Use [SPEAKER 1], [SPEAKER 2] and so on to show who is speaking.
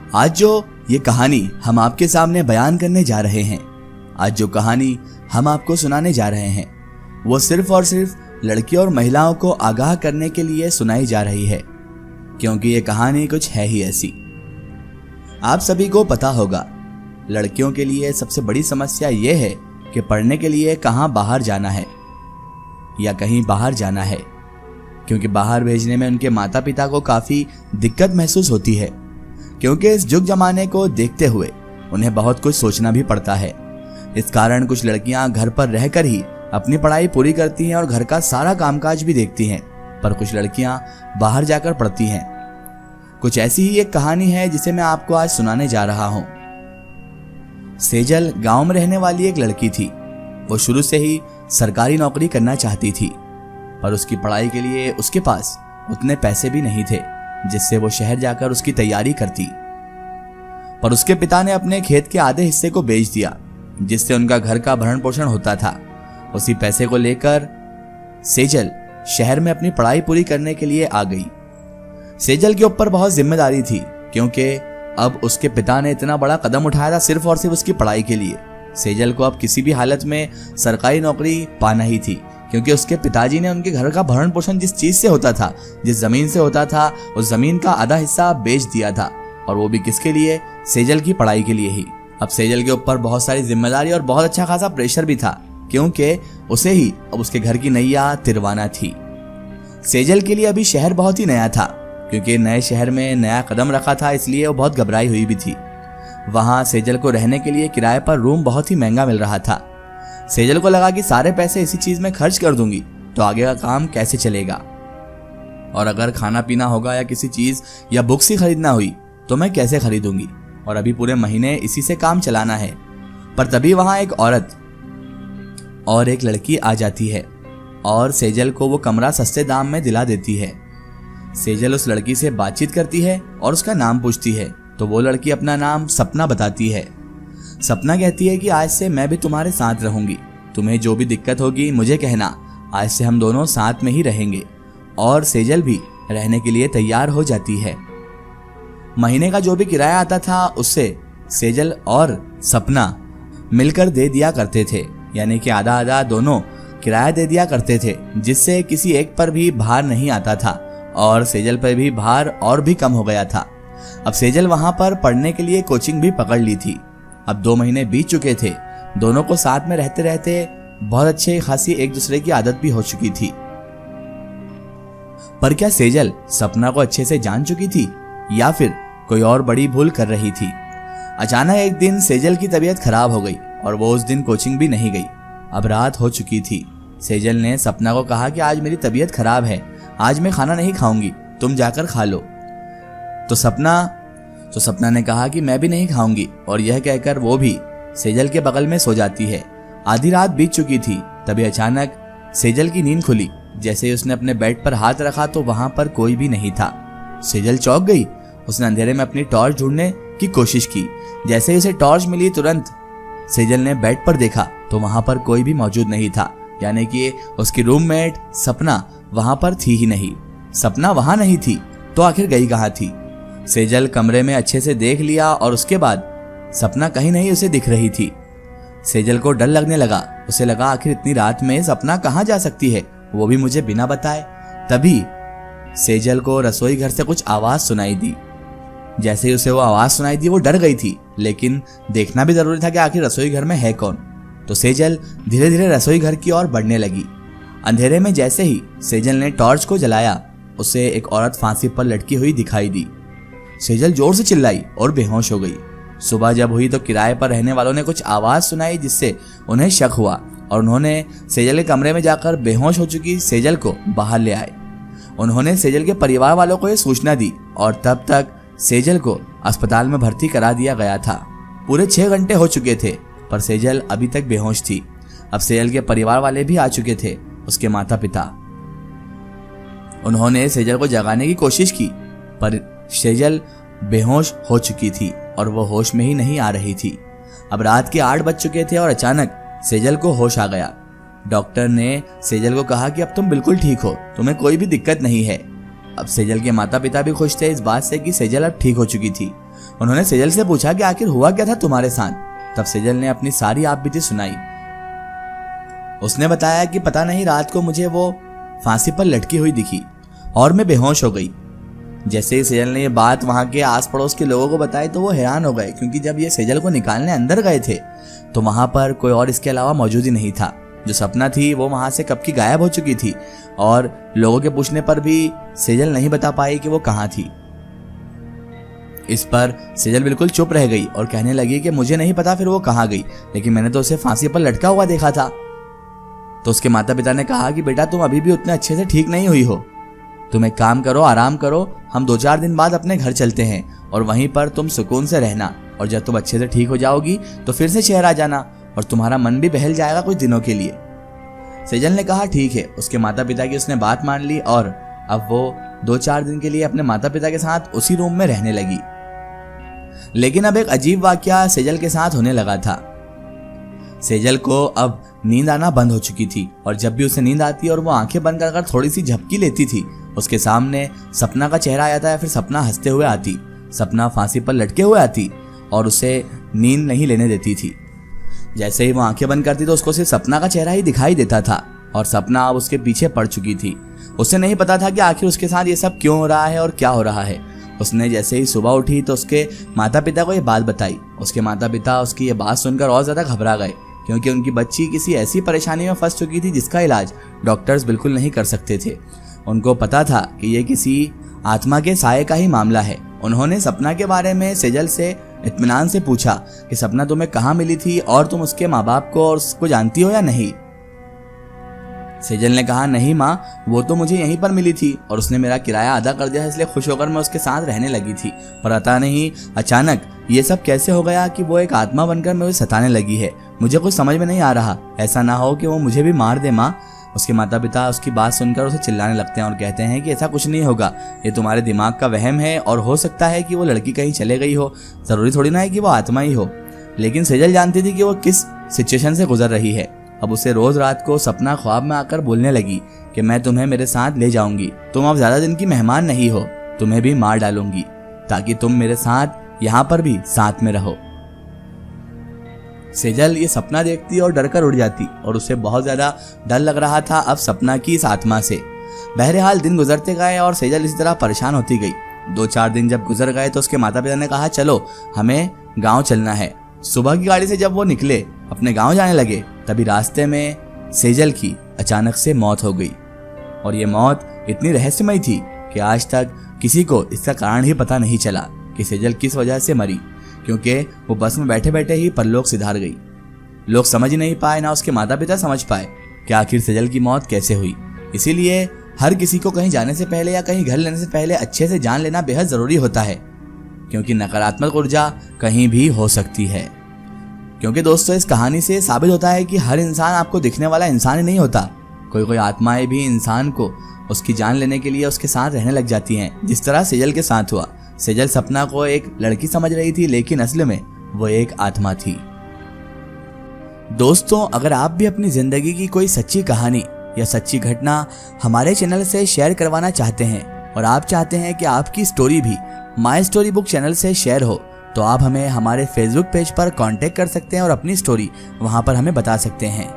[SPEAKER 1] आज जो ये कहानी हम आपके सामने बयान करने जा रहे हैं, आज जो कहानी हम आपको सुनाने जा रहे हैं, वो सिर्फ और सिर्फ लड़कियों और महिलाओं को आगाह करने के लिए सुनाई जा रही है, क्योंकि ये कहानी कुछ है ही ऐसी। आप सभी को पता होगा, लड़कियों के लिए सबसे बड़ी समस्या ये है कि पढ़ने के लिए कहाँ बाहर जाना है या कहीं बाहर जाना है, क्योंकि बाहर भेजने में उनके माता पिता को काफी दिक्कत महसूस होती है, क्योंकि इस युग जमाने को देखते हुए उन्हें बहुत कुछ सोचना भी पड़ता है। इस कारण कुछ लड़कियां घर पर रहकर ही अपनी पढ़ाई पूरी करती हैं और घर का सारा कामकाज भी देखती हैं, पर कुछ लड़कियां बाहर जाकर पढ़ती हैं। कुछ ऐसी ही एक कहानी है जिसे मैं आपको आज सुनाने जा रहा हूं। सेजल गांव में रहने वाली एक लड़की थी। वो शुरू से ही सरकारी नौकरी करना चाहती थी, पर उसकी पढ़ाई के लिए उसके पास उतने पैसे भी नहीं थे जिससे वो शहर जाकर उसकी तैयारी करती। पर उसके पिता ने अपने खेत के आधे हिस्से को बेच दिया, जिससे उनका घर का भरण पोषण होता था। उसी पैसे को लेकर सेजल शहर में अपनी पढ़ाई पूरी करने के लिए आ गई। सेजल के ऊपर बहुत जिम्मेदारी थी, क्योंकि अब उसके पिता ने इतना बड़ा कदम उठाया था सिर्फ और सिर्फ उसकी पढ़ाई के लिए। सेजल को अब किसी भी हालत में सरकारी नौकरी पाना ही थी, क्योंकि उसके पिताजी ने उनके घर का भरण पोषण जिस चीज से होता था, जिस जमीन से होता था, उस जमीन का आधा हिस्सा बेच दिया था, और वो भी किसके लिए? सेजल की पढ़ाई के लिए ही। अब सेजल के ऊपर बहुत सारी जिम्मेदारी और बहुत अच्छा खासा प्रेशर भी था, क्योंकि उसे ही अब उसके घर की नैया तिरवाना थी। सेजल के लिए अभी शहर बहुत ही नया था, क्योंकि नए शहर में नया कदम रखा था, इसलिए वो बहुत घबराई हुई भी थी। वहां सेजल को रहने के लिए किराए पर रूम बहुत ही महंगा मिल रहा था। सेजल को लगा कि सारे पैसे इसी चीज में खर्च कर दूंगी तो आगे का काम कैसे चलेगा, और अगर खाना पीना होगा या किसी चीज या बुक्स ही खरीदना हुई तो मैं कैसे खरीदूंगी, और अभी पूरे महीने इसी से काम चलाना है। पर तभी वहां एक औरत और एक लड़की आ जाती है और सेजल को वो कमरा सस्ते दाम में दिला देती है। सेजल उस लड़की से बातचीत करती है और उसका नाम पूछती है, तो वो लड़की अपना नाम सपना बताती है। सपना कहती है कि आज से मैं भी तुम्हारे साथ रहूंगी, तुम्हें जो भी दिक्कत होगी मुझे कहना, आज से हम दोनों साथ में ही रहेंगे। और सेजल भी रहने के लिए तैयार हो जाती है। महीने का जो भी किराया आता था उससे सेजल और सपना मिलकर दे दिया करते थे, यानी कि आधा आधा दोनों किराया दे दिया करते थे, जिससे किसी एक पर भी भार नहीं आता था और सेजल पर भी भार और भी कम हो गया था। अब सेजल वहां पर पढ़ने के लिए कोचिंग भी पकड़ ली थी। अब 2 महीने बीत चुके थे। दोनों को साथ में रहते रहते बहुत अच्छे खासी एक दूसरे की आदत भी हो चुकी थी। पर क्या सेजल सपना को अच्छे से जान चुकी थी या फिर कोई और बड़ी भूल कर रही थी? अचानक एक दिन सेजल की तबीयत खराब हो गई और वो उस दिन कोचिंग भी नहीं गई। अब रात हो चुकी थी। सेजल ने सपना को कहा कि आज मेरी तबीयत खराब है, आज मैं खाना नहीं खाऊंगी, तुम जाकर खा लो। तो सपना ने कहा कि मैं भी नहीं खाऊंगी, और यह कहकर वो भी सेजल के बगल में सो जाती है। आधी रात बीत चुकी थी, तभी अचानक सेजल की नींद खुली। जैसे ही उसने अपने बेड पर हाथ रखा तो वहां पर कोई भी नहीं था। सेजल चौंक गई। उसने अंधेरे में अपनी टॉर्च ढूंढने की कोशिश की। जैसे ही उसे टॉर्च मिली, तुरंत सेजल ने बेड पर देखा तो वहां पर कोई भी मौजूद नहीं था, यानी कि उसकी रूममेट सपना वहां पर थी ही नहीं। सपना वहां नहीं थी तो आखिर गई कहां थी? सेजल कमरे में अच्छे से देख लिया और उसके बाद सपना कहीं नहीं उसे दिख रही थी। सेजल को डर लगने लगा। उसे लगा आखिर इतनी रात में सपना कहां जा सकती है, वो भी मुझे बिना बताए। तभी सेजल को रसोई घर से कुछ आवाज सुनाई दी। जैसे ही उसे वो आवाज सुनाई दी वो डर गई थी, लेकिन देखना भी जरूरी था कि आखिर रसोई घर में है कौन। तो सेजल धीरे धीरे रसोई घर की ओर बढ़ने लगी। अंधेरे में जैसे ही सेजल ने टॉर्च को जलाया, उसे एक औरत फांसी पर लटकी हुई दिखाई दी। सेजल जोर से चिल्लाई और बेहोश हो गई। सुबह जब हुई तो किराए पर रहने वालों ने कुछ आवाज सुनाई, जिससे उन्हें शक हुआ और उन्होंने सेजल के कमरे में जाकर बेहोश हो चुकी सेजल को बाहर ले आए। उन्होंने सेजल के परिवार वालों को यह सूचना दी और तब तक सेजल को अस्पताल में भर्ती करा दिया गया था। पूरे 6 घंटे हो चुके थे, पर सेजल अभी तक बेहोश थी। अब सेजल के परिवार वाले भी आ चुके थे, उसके माता पिता। उन्होंने सेजल को जगाने की कोशिश की, पर सेजल बेहोश हो चुकी थी और वो होश में ही नहीं आ रही थी। अब रात के 8 बज चुके थे और अचानक सेजल को होश आ गया। डॉक्टर ने सेजल को कहा कि अब तुम बिल्कुल ठीक हो, तुम्हें कोई भी दिक्कत नहीं है। अब सेजल के माता पिता भी खुश थे इस बात से कि सेजल अब ठीक हो चुकी थी। उन्होंने सेजल से पूछा कि आखिर हुआ क्या था तुम्हारे साथ। तब सेजल ने अपनी सारी आपबीती सुनाई। उसने बताया कि पता नहीं रात को मुझे वो फांसी पर लटकी हुई दिखी और मैं बेहोश हो गई। जैसे ही सेजल ने ये बात वहां के आस पड़ोस के लोगों को बताई तो वो हैरान हो गए, क्योंकि जब ये सेजल को निकालने अंदर गए थे तो वहां पर कोई और इसके अलावा मौजूद ही नहीं था। जो सपना थी वो वहां से कब की गायब हो चुकी थी और लोगों के पूछने पर भी सेजल नहीं बता पाई कि वो कहां थी। इस पर सेजल बिल्कुल चुप रह गई और कहने लगी कि मुझे नहीं पता फिर वो कहां गई, लेकिन मैंने तो उसे फांसी पर लटका हुआ देखा था। तो उसके माता पिता ने कहा कि बेटा तुम अभी भी उतने अच्छे से ठीक नहीं हुई हो, तुम एक काम करो, आराम करो, हम 2-4 दिन बाद अपने घर चलते हैं और वहीं पर तुम सुकून से रहना, और जब तुम अच्छे से ठीक हो जाओगी तो फिर से शहर आ जाना और तुम्हारा मन भी बहल जाएगा कुछ दिनों के लिए। सेजल ने कहा ठीक है। उसके माता पिता की उसने बात मान ली और अब वो 2-4 दिन के लिए अपने माता पिता के साथ उसी रूम में रहने लगी। लेकिन अब एक अजीब वाकया सेजल के साथ होने लगा था। सेजल को अब नींद आना बंद हो चुकी थी और जब भी उसे नींद आती और वो आंखें बंद कर थोड़ी सी झपकी लेती थी, उसके सामने सपना का चेहरा आता या फिर सपना हंसते हुए आती, सपना फांसी पर लटके हुए आती और उसे नींद नहीं लेने देती थी। जैसे ही वो आंखें बंद करती तो उसको सिर्फ सपना का चेहरा ही दिखाई देता था और सपना अब उसके पीछे पड़ चुकी थी। उसे नहीं पता था कि आखिर उसके साथ ये सब क्यों हो रहा है और क्या हो रहा है। उसने जैसे ही सुबह उठी तो उसके माता पिता को ये बात बताई। उसके माता पिता उसकी ये बात सुनकर और ज्यादा घबरा गए, क्योंकि उनकी बच्ची किसी ऐसी परेशानी में फंस चुकी थी जिसका इलाज डॉक्टर्स बिल्कुल नहीं कर सकते थे। उनको पता था कि ये किसी आत्मा के साये का ही मामला है। उन्होंने सपना के बारे में सेजल से इत्मीनान से पूछा कि सपना तुम्हें कहाँ मिली थी और तुम उसके माँ बाप को और उसको जानती हो या नहीं। सेजल ने कहा नहीं माँ, वो तो मुझे यहीं पर मिली थी और उसने मेरा किराया अदा कर दिया है, इसलिए खुश होकर मैं उसके साथ रहने लगी थी। पर पता नहीं अचानक ये सब कैसे हो गया कि वो एक आत्मा बनकर मुझे सताने लगी है। मुझे कुछ समझ में नहीं आ रहा, ऐसा ना हो कि वो मुझे भी मार दे माँ। उसके माता पिता उसकी बात सुनकर उसे चिल्लाने लगते हैं और कहते हैं कि ऐसा कुछ नहीं होगा, ये तुम्हारे दिमाग का वहम है और हो सकता है कि वो लड़की कहीं चले गई हो, जरूरी थोड़ी ना है कि वो आत्मा ही हो। लेकिन सेजल जानती थी कि वो किस सिचुएशन से गुजर रही है। अब उसे रोज रात को सपना ख्वाब में आकर बोलने लगी कि मैं तुम्हें मेरे साथ ले जाऊंगी, तुम अब ज्यादा दिन की मेहमान नहीं हो, तुम्हें भी मार डालूंगी ताकि तुम मेरे साथ यहाँ पर भी साथ में रहो। सेजल ये सपना देखती और डर कर उड़ जाती और उसे बहुत ज्यादा डर लग रहा था अब सपना की इस आत्मा से। बहरहाल दिन गुजरते गए और सेजल इसी तरह परेशान होती गई। 2-4 दिन जब गुजर गए तो उसके माता पिता ने कहा चलो हमें गांव चलना है। सुबह की गाड़ी से जब वो निकले अपने गांव जाने लगे, तभी रास्ते में सेजल की अचानक से मौत हो गई और ये मौत इतनी रहस्यमय थी कि आज तक किसी को इसका कारण ही पता नहीं चला कि सेजल किस वजह से मरी, क्योंकि वो बस में बैठे बैठे ही परलोक सिधार गई। लोग समझ ही नहीं पाए, ना उसके माता पिता समझ पाए कि आखिर सेजल की मौत कैसे हुई। इसीलिए हर किसी को कहीं जाने से पहले या कहीं घर लेने से पहले अच्छे से जान लेना बेहद जरूरी होता है, क्योंकि नकारात्मक ऊर्जा कहीं भी हो सकती है। क्योंकि दोस्तों इस कहानी से साबित होता है कि हर इंसान आपको दिखने वाला इंसान ही नहीं होता। कोई आत्माएं भी इंसान को उसकी जान लेने के लिए उसके साथ रहने लग जाती हैं, जिस तरह सेजल के साथ हुआ। सेजल सपना को एक लड़की समझ रही थी, लेकिन असल में वो एक आत्मा थी। दोस्तों अगर आप भी अपनी जिंदगी की कोई सच्ची कहानी या सच्ची घटना हमारे चैनल से शेयर करवाना चाहते हैं और आप चाहते हैं कि आपकी स्टोरी भी माय स्टोरी बुक चैनल से शेयर हो, तो आप हमें हमारे फेसबुक पेज पर कांटेक्ट कर सकते हैं और अपनी स्टोरी वहां पर हमें बता सकते हैं।